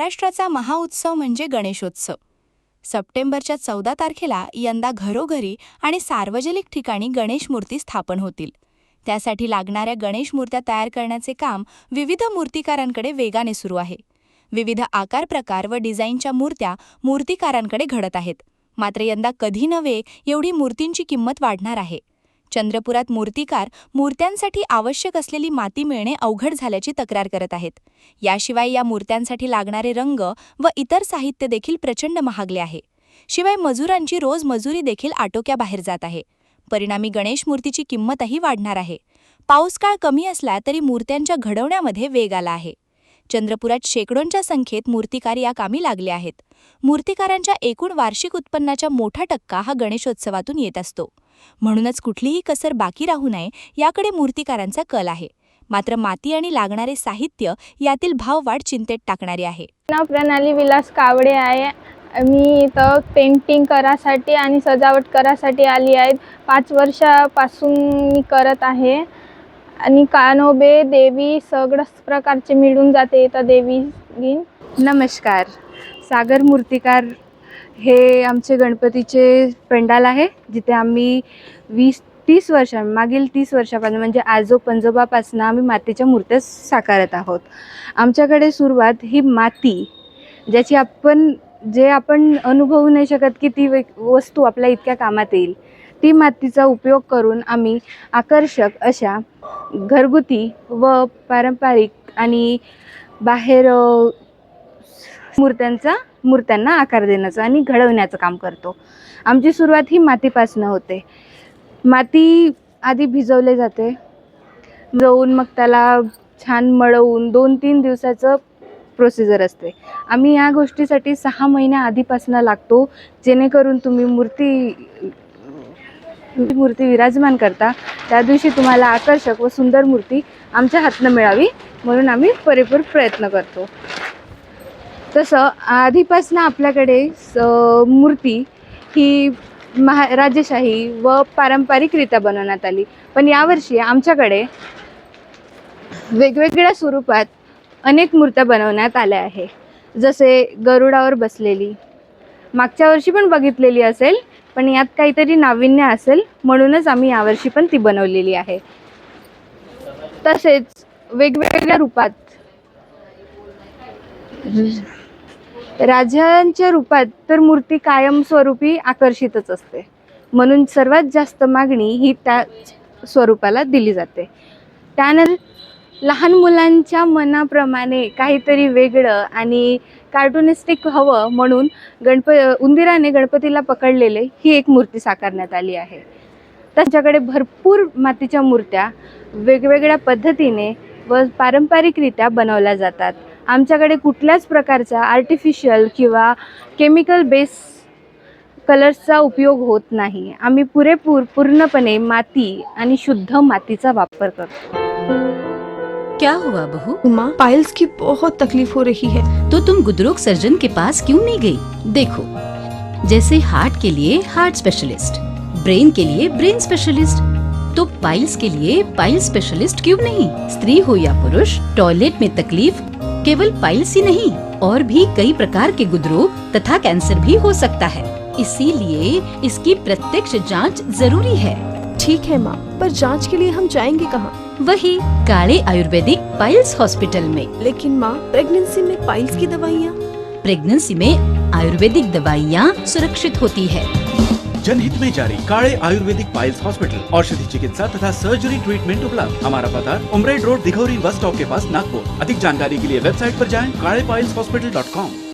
महाराष्ट्राचा महाउत्सव म्हणजे गणेशोत्सव. सप्टेंबरच्या 14 तारखेला यंदा घरोघरी आणि सार्वजनिक ठिकाणी गणेश मूर्ती स्थापन होतील. त्यासाठी लागणाऱ्या गणेश मूर्त्या तयार करण्याचे काम विविध मूर्तिकारांकडे वेगाने सुरू आहे. विविध आकार प्रकार व डिझाईनच्या मूर्त्या मूर्तिकारांकडे घडत आहेत. मात्र यंदा कधी नव्हे एवढी मूर्तींची किंमत वाढणार आहे. चंद्रपुरात मूर्तिकार मूर्त्यांसाठी आवश्यक असलेली माती मिळणे अवघड झाल्याची तक्रार करत आहेत. याशिवाय या मूर्त्यांसाठी लागणारे रंग व इतर साहित्य देखील प्रचंड महागले आहे. शिवाय मजुरांची रोज मजुरी देखील आटोक्याबाहेर जात आहे. परिणामी गणेश मूर्तीची किंमतही वाढणार आहे. पाऊसकाळ कमी असला तरी मूर्त्यांच्या घडवण्यामध्ये वेग आला आहे. चंद्रपुरात शेकडोंच्या संख्येत मूर्तिकार या कामी लागले आहेत. मूर्तिकारांच्या एकूण वार्षिक उत्पन्नाचा मोठा टक्का हा गणेशोत्सवातून येत असतो. म्हणूनच कुठलीही कसर बाकी राहू नये याकडे मूर्तिकारांचा कल आहे. मात्र माती आणि लागणारे साहित्य यातील भाववाढ चिंतेत टाकणारी आहे. नाव प्रणाली विलास कावडे आहे. मी इथं पेंटिंग करासाठी आणि सजावट करासाठी आली आहे. 5 वर्षापासून मी करत आहे आणि कान्होबे देवी सगळ्याच प्रकारचे मिळून जाते इथं देवी. नमस्कार. सागर मूर्तिकार हे आमचे गणपतीचे पेंडाल आहे, जिथे आम्ही 20-30 मागील 30 वर्षापासून म्हणजे आजोपंजोबापासून आम्ही मातीच्या मूर्त्या साकारत आहोत. आमच्याकडे सुरुवात ही माती, जे आपण अनुभवू नाही शकत की ती वस्तू आपल्या इतक्या कामात येईल, ती मातीचा उपयोग करून आम्ही आकर्षक अशा घरगुती व पारंपरिक आणि बाहेर मूर्त्यांना आकार देण्याचं आणि घडवण्याचं काम करतो. आमची सुरुवात ही मातीपासून होते. माती आधी भिजवले जाते, भिजवून मग त्याला छान मळवून 2-3 दिवसाचं प्रोसिजर असते. आम्ही या गोष्टीसाठी 6 महिन्या आधीपासून लागतो, जेणेकरून तुम्ही मूर्ती विराजमान करता त्या दिवशी तुम्हाला आकर्षक व सुंदर मूर्ती आमच्या हातनं मिळावी म्हणून आम्ही परिपूर्ण प्रयत्न करतो. तसं आधीपासून आपल्याकडे मूर्ती ही राजेशाही व पारंपरिकरित्या बनवण्यात आली. पण यावर्षी आमच्याकडे वेगवेगळ्या स्वरूपात अनेक मूर्त्या बनवण्यात आल्या आहे. जसे गरुडावर बसलेली, मागच्या वर्षी पण बघितलेली असेल, पण यात काहीतरी नाविन्य असेल म्हणूनच आम्ही यावर्षी पण ती बनवलेली आहे. तसेच वेगवेगळ्या रूपात राजांच्या रूपात तर मूर्ती कायमस्वरूपी आकर्षितच असते, म्हणून सर्वात जास्त मागणी ही त्या स्वरूपाला दिली जाते. त्यानंतर लहान मुलांच्या मनाप्रमाणे काहीतरी वेगळं आणि कार्टुनिस्टिक हवं म्हणून उंदीराने गणपतीला पकडलेले ही एक मूर्ती साकारण्यात आली आहे. त्यांच्याकडे भरपूर मातीच्या मूर्त्या वेगवेगळ्या पद्धतीने व पारंपरिकरित्या बनवल्या जातात. आमच्याकडे कुठल्याच प्रकारचा आर्टिफिशियल किंवा केमिकल बेस कलर्सचा उपयोग होत नाही. आम्ही पूर्णपणे माती आणि शुद्ध मातीचा वापर करतो. क्या हुआ बहू? माँ, पाइल्स की बहुत तकलीफ हो रही है. तो तुम गुदरोग सर्जन के पास क्यों नहीं गई? देखो, जैसे हार्ट के लिए हार्ट स्पेशलिस्ट, ब्रेन के लिए ब्रेन स्पेशलिस्ट, तो पाइल्स के लिए पाइल स्पेशलिस्ट क्यों नहीं? स्त्री हो या पुरुष, टॉयलेट में तकलीफ केवल पाइल्स ही नहीं और भी कई प्रकार के गुदरोग तथा कैंसर भी हो सकता है. इसीलिए इसकी प्रत्यक्ष जांच जरूरी है. ठीक है माँ, पर जांच के लिए हम जाएंगे कहाँ? वही काले आयुर्वेदिक पाइल्स हॉस्पिटल में. लेकिन माँ, प्रेगनेंसी में पाइल्स की दवाइयाँ? प्रेगनेंसी में आयुर्वेदिक दवाइयाँ सुरक्षित होती है. जनहित में जारी. काले आयुर्वेदिक पाइल्स हॉस्पिटल, औषधि चिकित्सा तथा सर्जरी ट्रीटमेंट उपलब्ध. हमारा पता उमरेड रोड, दिघौरी बस स्टॉप के पास, नागपुर. अधिक जानकारी के लिए वेबसाइट पर जाएं kalepileshospital.com.